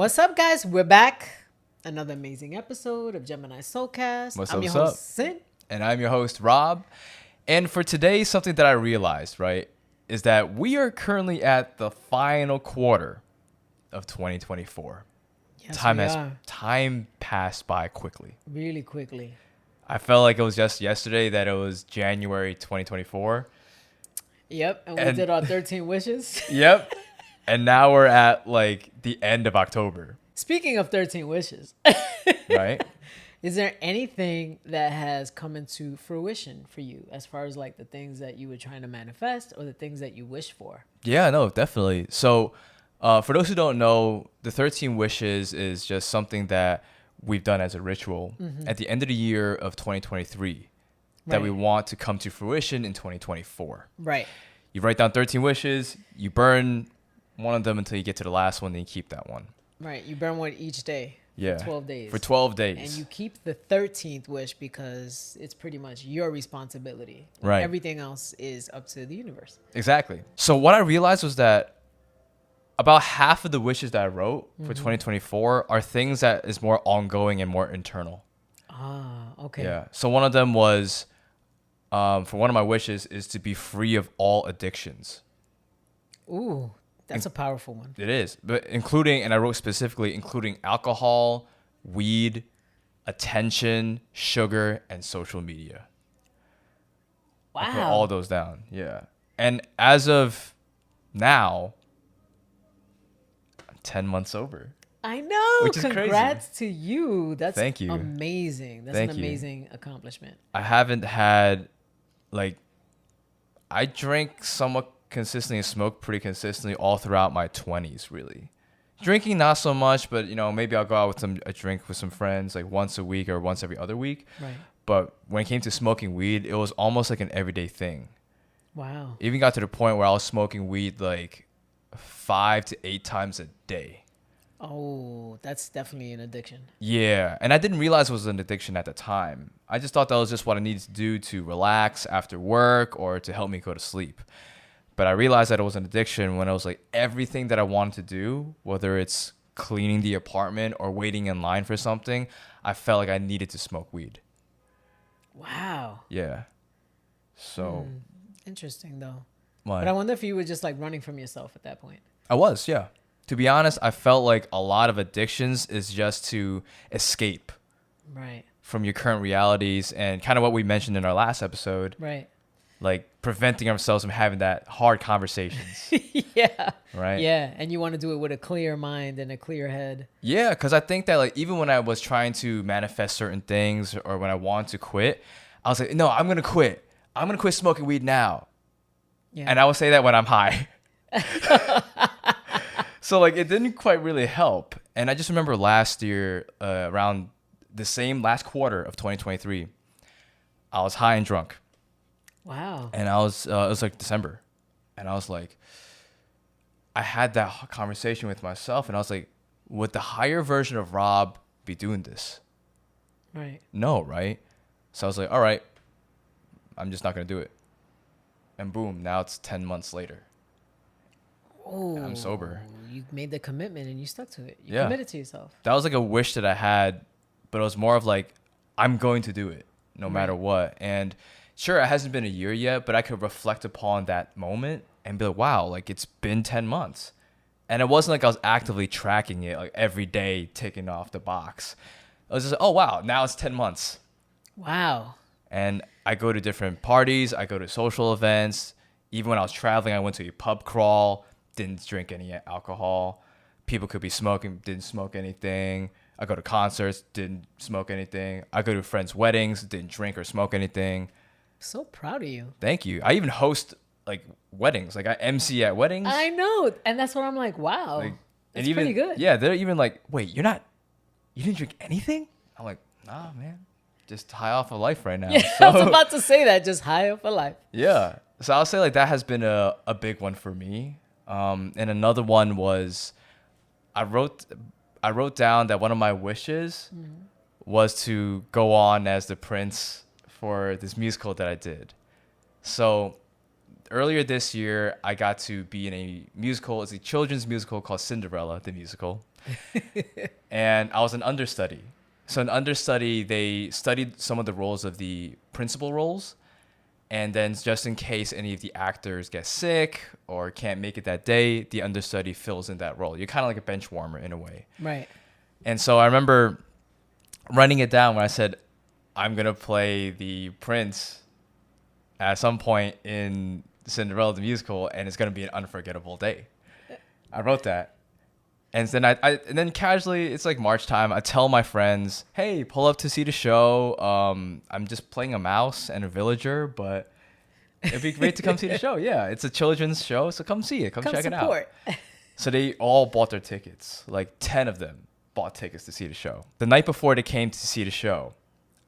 What's up, guys? We're back. Another amazing episode of Gemini Soulcast. What's I'm up, your what's host, up? Sin. And I'm your host, Rob. And for today, something that I realized, right, is that we are currently at the final quarter of 2024. Yes, we are. Time passed by quickly. Really quickly. I felt like it was just yesterday that it was January 2024. Yep, and we And- did our 13 wishes. Yep. And now we're at like the end of October, Speaking of 13 wishes, right? is there anything that has come into fruition for you as far as like the things that you were trying to manifest or the things that you wish for? Yeah, no, definitely. So, for those who don't know, the 13 wishes is just something that we've done as a ritual at the end of the year of 2023 that we Right. want to come to fruition in 2024. Right. You write down 13 wishes, you burn one of them until you get to the last one, then you keep that one. Right. You burn one each day. Yeah. For 12 days. For 12 And days. you keep the 13th wish because it's pretty much your responsibility. Right. Everything else is up to the universe. Exactly. So what I realized was that about half of the wishes that I wrote for 2024 are things that is more ongoing and more internal. Ah, okay. Yeah. So one of them was, for one of my wishes is to be free of all addictions. Ooh, that's a powerful one. It is, but including, and I wrote specifically, including alcohol, weed, attention, sugar, and social media. I put all Wow. those down. Yeah. And as of now, I'm 10 months sober. I know. Which is crazy. Congrats to you. That's Thank you. amazing. That's Thank an you. amazing accomplishment. I haven't had, like, I drank somewhat consistently and smoked pretty consistently all throughout my 20s, really. Drinking, not so much, but, you know, maybe I'll go out with a drink with some friends, like once a week or once every other week. Right. But when it came to smoking weed, it was almost like an everyday thing. Wow. It even got to the point where I was smoking weed like 5 to 8 times a day. Oh, that's definitely an addiction. Yeah, and I didn't realize it was an addiction at the time. I just thought that was just what I needed to do to relax after work or to help me go to sleep. But I realized that it was an addiction when it was like everything that I wanted to do, whether it's cleaning the apartment or waiting in line for something, I felt like I needed to smoke weed. Wow. Yeah. So, Interesting, though. what? But I wonder if you were just like running from yourself at that point. I was, yeah. To be honest, I felt like a lot of addictions is just to escape Right. from your current realities and kind of what we mentioned in our last episode, Right. like preventing ourselves from having that hard conversations, Yeah. right? Yeah. And you want to do it with a clear mind and a clear head. Yeah, because I think that like even when I was trying to manifest certain things or when I wanted to quit, I was like, no, I'm going to quit. I'm going to quit smoking weed now. Yeah. And I would say that when I'm high. So like it didn't quite really help. And I just remember last year, around the same last quarter of 2023, I was high and drunk. Wow. And I was, it was like December. And I was like, I had that conversation with myself and I was like, would the higher version of Rob be doing this? Right. No, right? So I was like, all right, I'm just not going to do it. And boom, now it's 10 months later. Oh, I'm sober. You made the commitment and you stuck to it. You Yeah. committed to yourself. That was like a wish that I had, but it was more of like, I'm going to do it no matter what. And sure, it hasn't been a year yet, but I could reflect upon that moment and be like, wow, like it's been 10 months. And it wasn't like I was actively tracking it, like every day ticking off the box. I was just like, oh, wow, now it's 10 months. Wow. And I go to different parties, I go to social events. Even when I was traveling, I went to a pub crawl, didn't drink any alcohol. People could be smoking, didn't smoke anything. I go to concerts, didn't smoke anything. I go to friends' weddings, didn't drink or smoke anything. So proud of you. Thank you. I even host like weddings. Like I MC at weddings. I know. And that's what I'm like, wow. Like, that's even, pretty good. Yeah, they're even like, wait, you didn't drink anything? I'm like, nah, man. Just high off of life right now. Yeah, I was about to say that. Just high up for life. Yeah. So I'll say like that has been a big one for me. And another one was I wrote down that one of my wishes was to go on as the prince for this musical that I did. So earlier this year, I got to be in a musical. It's a children's musical called Cinderella, the musical. And I was an understudy. So an understudy, they studied some of the roles of the principal roles. And then just in case any of the actors get sick or can't make it that day, the understudy fills in that role. You're kind of like a bench warmer in a way. Right. And so I remember writing it down when I said, I'm going to play the prince at some point in Cinderella the musical, and it's going to be an unforgettable day. I wrote that. And then and then casually, it's like March time. I tell my friends, "Hey, pull up to see the show. I'm just playing a mouse and a villager, but it'd be great to come see the show. Yeah, it's a children's show, so come see it. Come check support. it out." So they all bought their tickets. Like 10 of them bought tickets to see the show. The night before they came to see the show,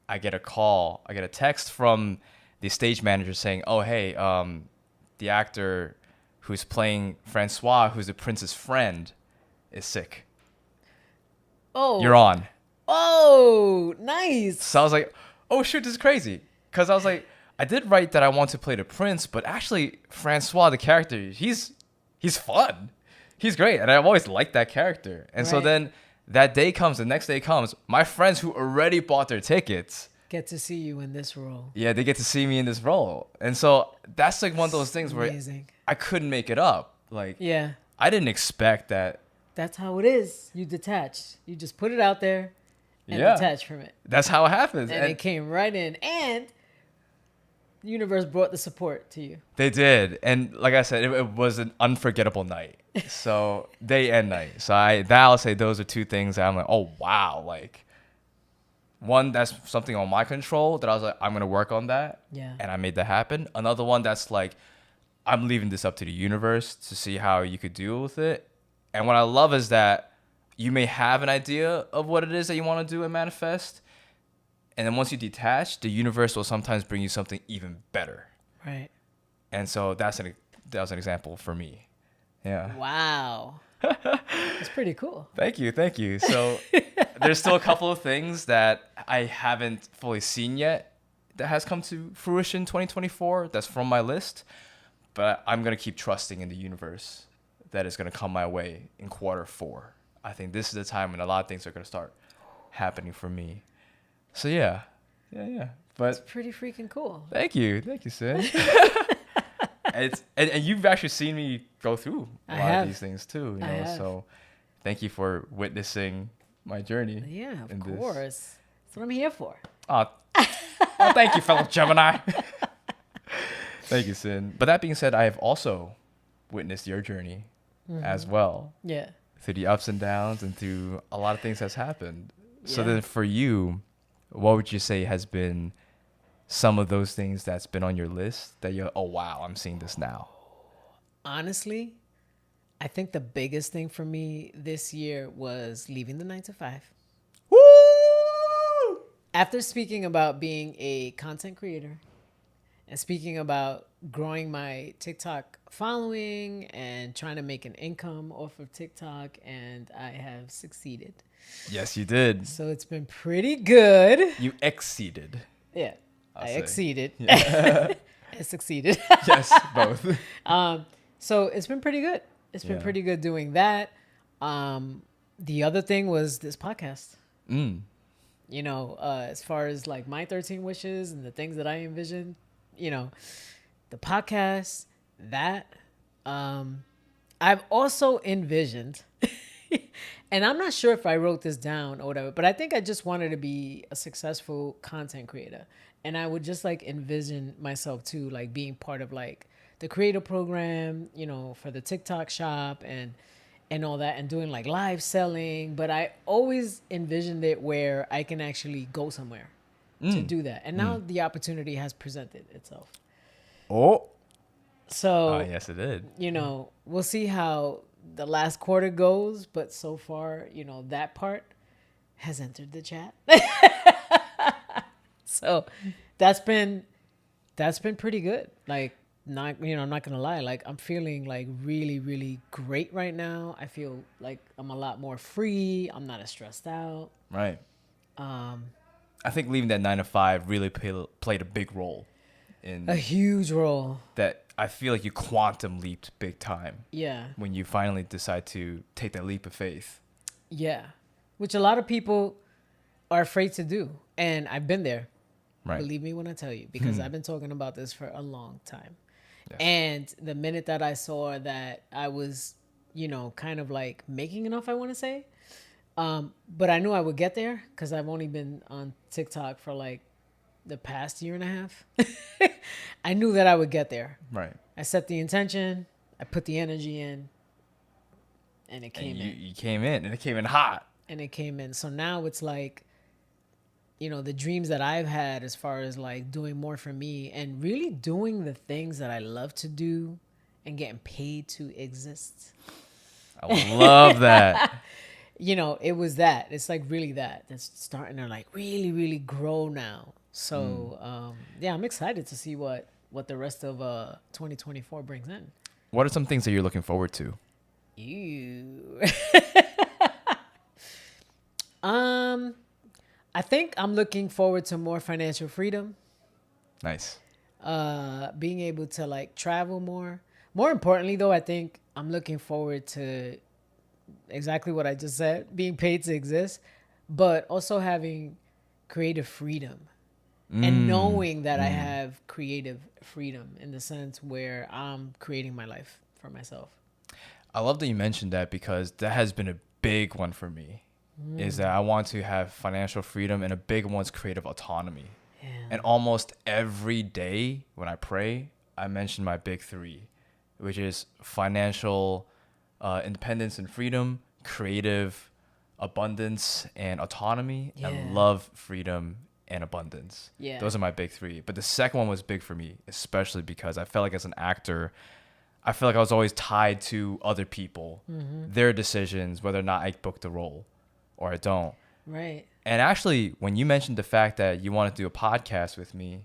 I get a text from the stage manager saying, "Oh, hey, the actor who's playing Francois, who's the prince's friend, is sick. Oh, You're on." Oh, nice. So I was like, "Oh shoot, this is crazy." Because I was like, I did write that I want to play the prince, but actually Francois, the character, he's fun. He's great, and I've always liked that character. And so Right. then that day comes, the next day comes, my friends who already bought their tickets, Get to see you in this role. yeah, they get to see me in this role. And so that's like one of those things where Amazing. I couldn't make it up. Like, Yeah, I didn't expect that. that's how it is. You detach. You just put it out there and Yeah. detach from it. That's how it happens. And it came right in. And the universe brought the support to you. They did. And like I said, it was an unforgettable night. So day and night. So I'll say those are two things that I'm like, oh, wow. Like, one, that's something on my control that I was like, I'm going to work on that. Yeah. And I made that happen. Another one that's like, I'm leaving this up to the universe to see how you could deal with it. And what I love is that you may have an idea of what it is that you want to do and manifest. And then once you detach, the universe will sometimes bring you something even better. Right. And so that was an example for me. Yeah. Wow. That's pretty cool. Thank you. So there's still a couple of things that I haven't fully seen yet that has come to fruition 2024 that's from my list. But I'm going to keep trusting in the universe that is going to come my way in Q4. I think this is the time when a lot of things are going to start happening for me. So yeah. But It's pretty freaking cool. thank you, Sid. And you've actually seen me go through a lot of these things too, I have. So thank you for witnessing my journey. Yeah, of in this. course. That's what I'm here for. Oh, thank you, fellow Gemini. Thank you, Sid. But that being said, I have also witnessed your journey as well, Yeah. through the ups and downs and through a lot of things that's happened. So Yeah. then for you, what would you say has been some of those things that's been on your list that you're, oh, wow, I'm seeing this now? Honestly, I think the biggest thing for me this year was leaving the 9 to 5. Woo! After speaking about being a content creator and speaking about growing my TikTok following and trying to make an income off of TikTok, and I have succeeded. Yes, you did. So it's been pretty good. You exceeded. Yeah, I say. exceeded. Yeah. I succeeded. Yes, both. So it's been pretty good. It's been Yeah. pretty good doing that. The other thing was this podcast. You know, as far as like my 13 wishes and the things that I envisioned, you know, the podcast, that I've also envisioned, and I'm not sure if I wrote this down or whatever, but I think I just wanted to be a successful content creator. And I would just like envision myself too, like being part of like the creator program, you know, for the TikTok shop and all that, and doing like live selling. But I always envisioned it where I can actually go somewhere to do that. And now the opportunity has presented itself. Oh. So, Yes, it did. you know, we'll see how the last quarter goes. But so far, you know, that part has entered the chat. So that's been pretty good. Like, not, you know, I'm not gonna lie, like I'm feeling like really, really great right now. I feel like I'm a lot more free. I'm not as stressed out. Right. I think leaving that 9 to 5 really played a big role in A huge role. that. I feel like you quantum leaped big time. Yeah. When you finally decide to take that leap of faith. Yeah. Which a lot of people are afraid to do. And I've been there. Right. Believe me when I tell you, because I've been talking about this for a long time. Yes. And the minute that I saw that I was, kind of like making enough, I want to say. But I knew I would get there because I've only been on TikTok for like the past year and a half. I knew that I would get there. Right. I set the intention, I put the energy in, and it came in. You came in, and it came in hot. And it came in. So now it's like, the dreams that I've had as far as like doing more for me and really doing the things that I love to do and getting paid to exist. I love that. It was that. It's like really that. It's starting to like really, really grow now. So, I'm excited to see what the rest of 2024 brings in. What are some things that you're looking forward to? You. I think I'm looking forward to more financial freedom. Nice. Being able to like travel more. More importantly, though, I think I'm looking forward to exactly what I just said, being paid to exist, but also having creative freedom and knowing that I have creative freedom in the sense where I'm creating my life for myself. I love that you mentioned that because that has been a big one for me. Is that I want to have financial freedom, and a big one's creative autonomy. Yeah. And almost every day when I pray, I mention my big three, which is financial independence and freedom, creative abundance and autonomy, and love, freedom, and abundance. Yeah. Those are my big three. But the second one was big for me, especially because I felt like as an actor, I feel like I was always tied to other people, their decisions, whether or not I booked the role or I don't. Right. And actually, when you mentioned the fact that you want to do a podcast with me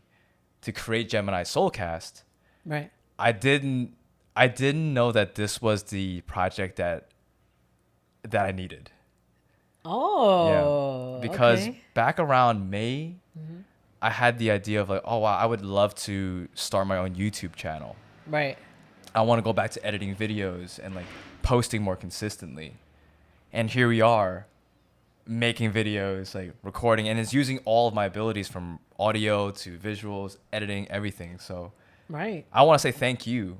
to create Gemini Soulcast, right, I didn't know that this was the project that I needed. Oh. Yeah. Because okay. back around May, I had the idea of like, oh wow, I would love to start my own YouTube channel. Right. I want to go back to editing videos and like posting more consistently. And here we are, making videos, like recording, and it's using all of my abilities from audio to visuals, editing, everything. So right. I want to say thank you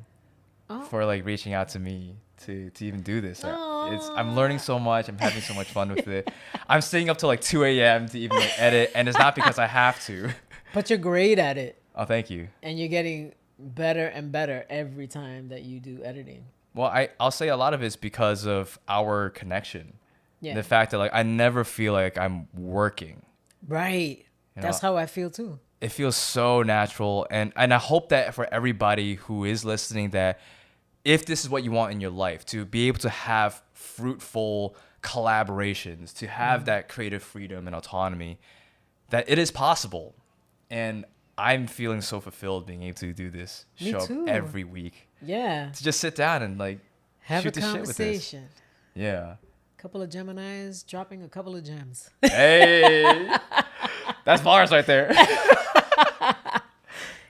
for like reaching out to me to even do this. I'm learning so much. I'm having so much fun with it. I'm staying up till like 2 a.m. to even like edit, and it's not because I have to. But you're great at it. Oh, thank you. And you're getting better and better every time that you do editing. Well, I'll say a lot of it's because of our connection. Yeah. The fact that like I never feel like I'm working. Right. That's how I feel too. It feels so natural, and I hope that for everybody who is listening, that if this is what you want in your life, to be able to have fruitful collaborations, to have that creative freedom and autonomy, that it is possible. And I'm feeling so fulfilled being able to do this Me show too. every week. Yeah. To just sit down and like have shoot a the shit with this. conversation. Yeah. Couple of Geminis dropping a couple of gems. Hey, that's bars right there.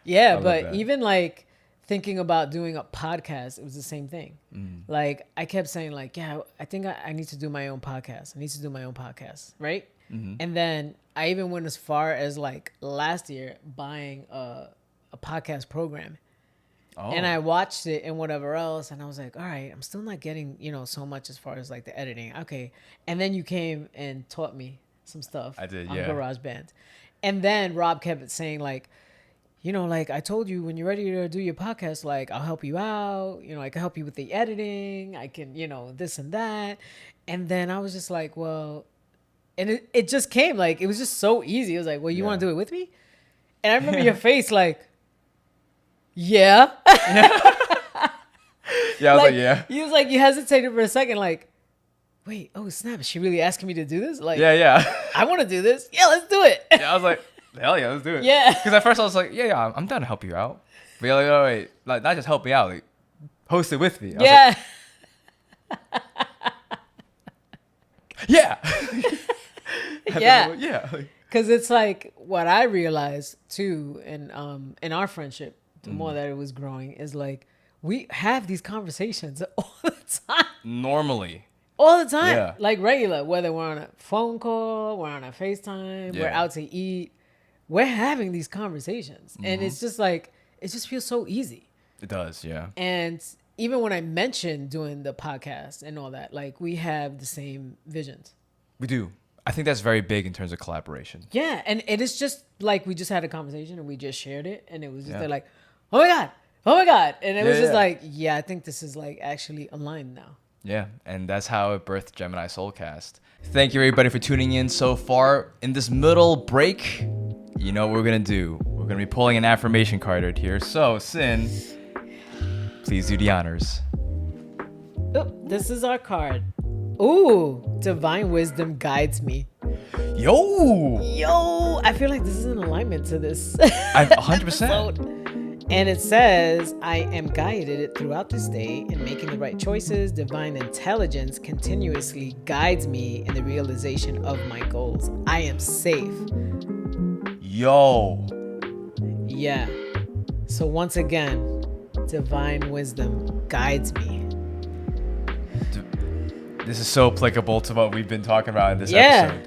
Yeah, but even like thinking about doing a podcast, it was the same thing. Like I kept saying like, yeah, I think I need to do my own podcast. I need to do my own podcast, right? And then I even went as far as like last year buying a podcast program. Oh. And I watched it and whatever else, and I was like, all right, I'm still not getting, so much as far as like the editing. Okay. And then you came and taught me some stuff. I did, on yeah. GarageBand. And then Rob kept saying like, like I told you when you're ready to do your podcast, like I'll help you out. I can help you with the editing. I can, this and that. And then I was just like, well, and it just came like, it was just so easy. It was like, well, you want to do it with me? And I remember your face like, yeah. Yeah, I was like, yeah. You was like, you hesitated for a second, like, wait, oh snap, is she really asking me to do this? Like, yeah. I want to do this. Yeah, let's do it. Yeah, I was like, hell yeah, let's do it. Yeah. Because at first I was like, yeah, I'm down to help you out. But you're like, oh wait, like not just help me out, like host it with me. Yeah. Like, yeah. Yeah. Yeah. Because it's like what I realized too in our friendship the more that it was growing, is like we have these conversations all the time. Normally. All the time. Yeah. Like regular, whether we're on a phone call, we're on a FaceTime, we're Yeah. out to eat. We're having these conversations. And it's just like, it just feels so easy. It does, yeah. And even when I mentioned doing the podcast and all that, like we have the same visions. We do. I think that's very big in terms of collaboration. Yeah. And it is just like we just had a conversation and we just shared it. And it was just Yeah. they're like, oh my God. Oh my God. And it was Yeah, just yeah. like, yeah, I think this is like actually aligned now. Yeah, and that's how it birthed Gemini Soulcast. Thank you everybody for tuning in so far. In this middle break, you know what we're gonna do. We're gonna be pulling an affirmation card right here. So, Sin, please do the honors. Oh, this is our card. Ooh, divine wisdom guides me. Yo, I feel like this is in alignment to this. 100%. episode. And it says, I am guided throughout this day in making the right choices. Divine intelligence continuously guides me in the realization of my goals. I am safe. Yo. Yeah. So once again, divine wisdom guides me. This is so applicable to what we've been talking about in this episode.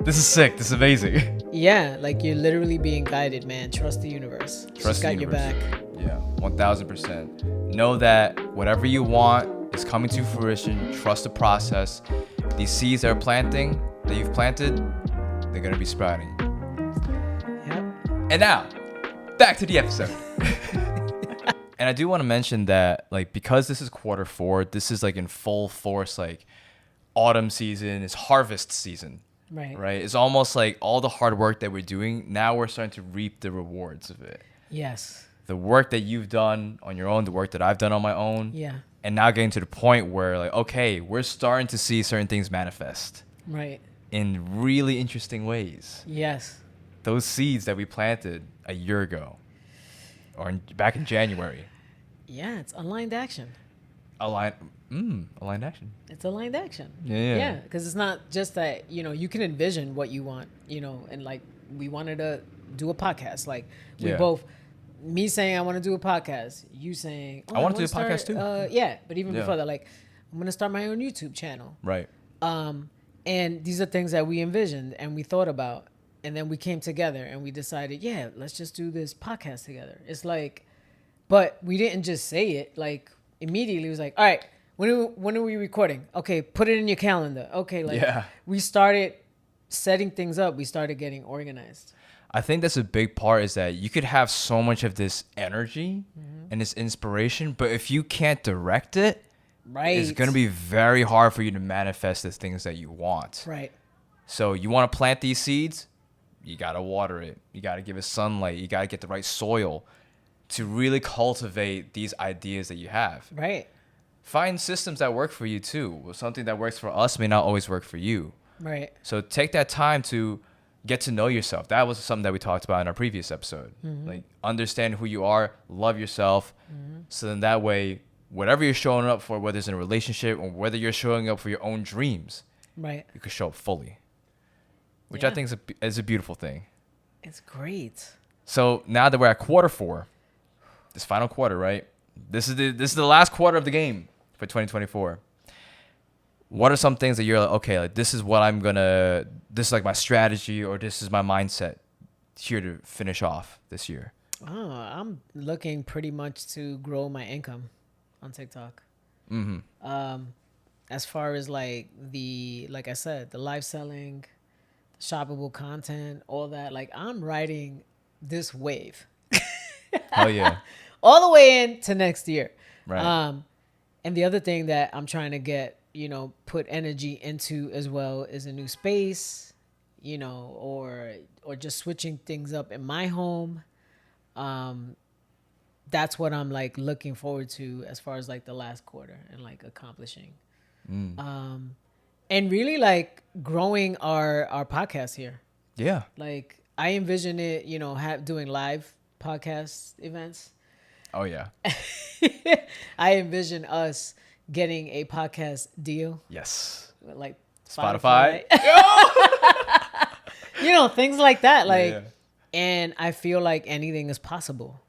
This is sick. This is amazing. Yeah, like you're literally being guided, man. Trust the universe. Trust the got universe. your back. Yeah, 1000%. Know that whatever you want is coming to fruition. Trust the process. These seeds that you've planted, they're gonna be sprouting. Yep. And now, back to the episode. And I do want to mention that, like, because this is Q4, this is like in full force, like autumn season, it's harvest season. Right. It's almost like all the hard work that we're doing, now we're starting to reap the rewards of it. Yes. The work that you've done on your own, the work that I've done on my own. Yeah. And now getting to the point where, like, okay, we're starting to see certain things manifest. Right. In really interesting ways. Yes. Those seeds that we planted a year ago or back in January. Yeah, it's aligned action. Aligned action. It's aligned action. Yeah. Because it's not just that, you can envision what you want, and like we wanted to do a podcast. Like we both, me saying I want to do a podcast, you saying I want to do a podcast too. But even before that, like I'm going to start my own YouTube channel. Right. And these are things that we envisioned and we thought about. And then we came together and we decided, let's just do this podcast together. It's like, but we didn't just say it. Like immediately it was like, all right, when are we recording? Okay, put it in your calendar. Okay, we started setting things up. We started getting organized. I think that's a big part, is that you could have so much of this energy and this inspiration, but if you can't direct it, it's going to be very hard for you to manifest the things that you want. Right. So you want to plant these seeds, you got to water it. You got to give it sunlight. You got to get the right soil to really cultivate these ideas that you have. Right. Find systems that work for you too. Something that works for us may not always work for you. Right. So take that time to get to know yourself. That was something that we talked about in our previous episode. Like, understand who you are, love yourself. So then that way, whatever you're showing up for, whether it's in a relationship or whether you're showing up for your own dreams, right, you can show up fully, which I think is a beautiful thing. It's great. So now that we're at Q4, this final quarter, right? This is the last quarter of the game for 2024. What are some things that you're like, okay, like this is like my strategy, or this is my mindset here to finish off this year? Oh, I'm looking pretty much to grow my income on TikTok. As far as like I said, the live selling, the shoppable content, all that, like I'm riding this wave. Oh yeah. All the way into next year. Right. And the other thing that I'm trying to get, put energy into as well is a new space, or just switching things up in my home. That's what I'm like looking forward to as far as like the last quarter and like accomplishing. And really like growing our podcast here. Yeah. Like I envision it, doing live podcast events. Oh yeah. I envision us getting a podcast deal. Yes. Like Spotify. Things like that. Like, and I feel like anything is possible.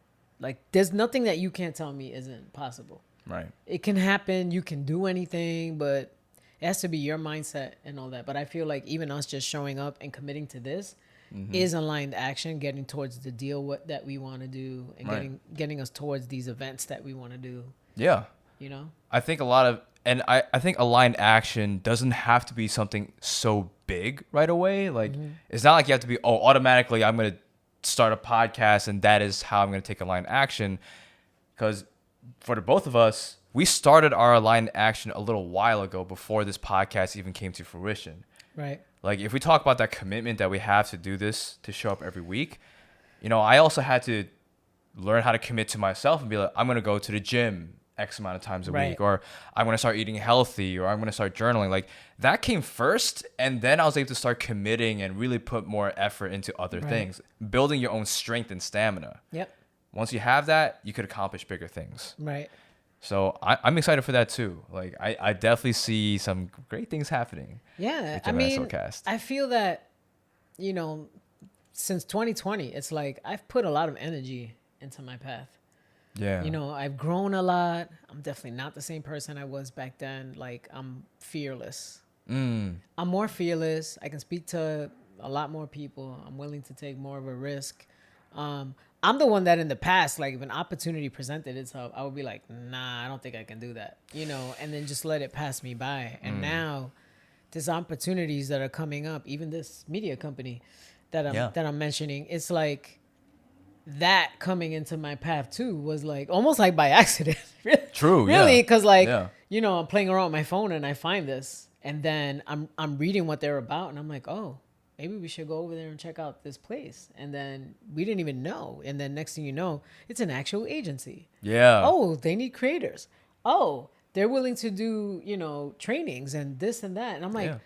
Like, there's nothing that you can't tell me isn't possible. Right. It can happen. You can do anything, but it has to be your mindset and all that. But I feel like even us just showing up and committing to this is aligned action, getting towards the deal that we want to do, and getting us towards these events that we want to do. Yeah. You know? I think I think aligned action doesn't have to be something so big right away. Like, it's not like you have to be, automatically I'm going to start a podcast and that is how I'm going to take aligned action. Because for the both of us, we started our aligned action a little while ago before this podcast even came to fruition. Right. Like, if we talk about that commitment that we have to do this, to show up every week, I also had to learn how to commit to myself and be like, I'm going to go to the gym X amount of times a week, or I'm going to start eating healthy, or I'm going to start journaling. Like, that came first, and then I was able to start committing and really put more effort into other things, building your own strength and stamina. Yep. Once you have that, you could accomplish bigger things. Right. So I'm excited for that too. Like, I definitely see some great things happening. Yeah. I mean, I feel that, since 2020, it's like I've put a lot of energy into my path. Yeah. I've grown a lot. I'm definitely not the same person I was back then. Like, I'm fearless. I'm more fearless. I can speak to a lot more people. I'm willing to take more of a risk. I'm the one that in the past, like, if an opportunity presented itself, I would be like, nah, I don't think I can do that, and then just let it pass me by. And now there's opportunities that are coming up, even this media company that I'm mentioning. It's like, that coming into my path too was like almost like by accident. True. Really, because I'm playing around with my phone and I find this, and then I'm reading what they're about, and I'm like, oh, maybe we should go over there and check out this place. And then we didn't even know, and then next thing you know, it's an actual agency. Yeah. Oh, they need creators. Oh, they're willing to do trainings and this and that, and I'm like,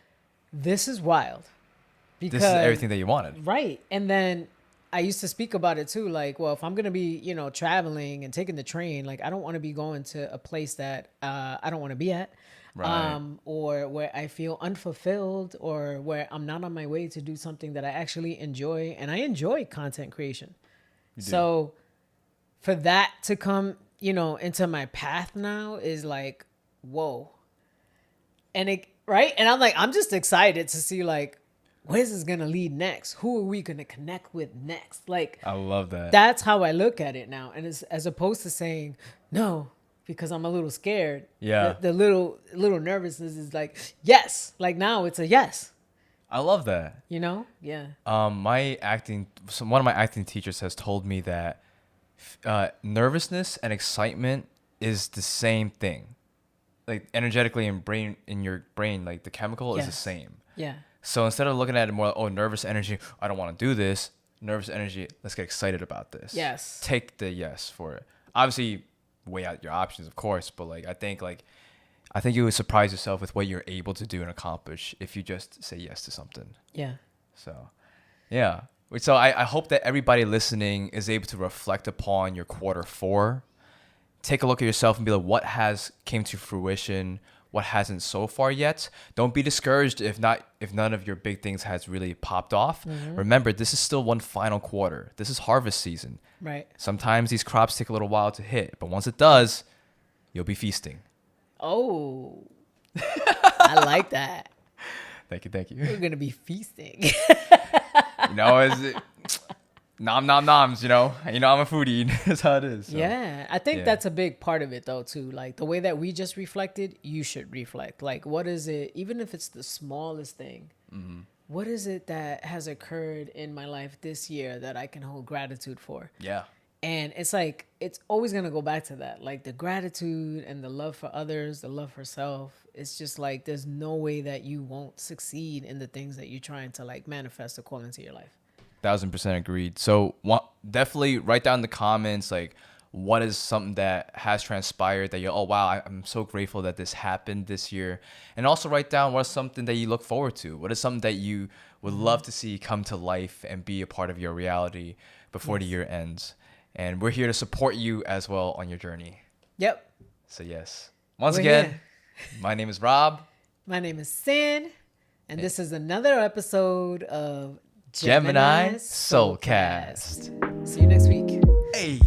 this is wild. Because this is everything that you wanted. Right. And then I used to speak about it too. Like, well, if I'm going to be, traveling and taking the train, like, I don't want to be going to a place that I don't want to be at. Right. Or where I feel unfulfilled, or where I'm not on my way to do something that I actually enjoy. And I enjoy content creation. So for that to come, into my path now is like, whoa. And and I'm like, I'm just excited to see, like, where's this gonna lead next? Who are we gonna connect with next? Like, I love that. That's how I look at it now. And as opposed to saying no because I'm a little scared. Yeah. The little nervousness is like, yes. Like, now it's a yes. I love that. Yeah. One of my acting teachers has told me that nervousness and excitement is the same thing. Like, energetically in your brain, like, the chemical is the same. Yeah. So instead of looking at it more, nervous energy, I don't want to do this. Nervous energy, let's get excited about this. Yes. Take the yes for it. Obviously, weigh out your options, of course, but I think you would surprise yourself with what you're able to do and accomplish if you just say yes to something. Yeah. So, yeah. So I hope that everybody listening is able to reflect upon your Q4. Take a look at yourself and be like, what has came to fruition? What hasn't so far yet? Don't be discouraged if none of your big things has really popped off. Remember, this is still one final quarter. This is harvest season. Right. Sometimes these crops take a little while to hit, but once it does, you'll be feasting. Oh, I like that. Thank you. We're gonna be feasting. Is it? Nom nom noms, I'm a foodie. That's how it is. So. Yeah, I think that's a big part of it though too. Like, the way that we just reflected, you should reflect. Like, what is it? Even if it's the smallest thing, what is it that has occurred in my life this year that I can hold gratitude for? Yeah. And it's like, it's always gonna go back to that, like the gratitude and the love for others, the love for self. It's just like, there's no way that you won't succeed in the things that you're trying to, like, manifest or call into your life. 1000% agreed. So definitely write down in the comments, like, what is something that has transpired that you're, oh, wow, I'm so grateful that this happened this year. And also write down what's something that you look forward to. What is something that you would love to see come to life and be a part of your reality before the year ends. And we're here to support you as well on your journey. Yep. So yes. Once again, my name is Rob. My name is Sin. And this is another episode of Gemini Soulcast. See you next week. Hey.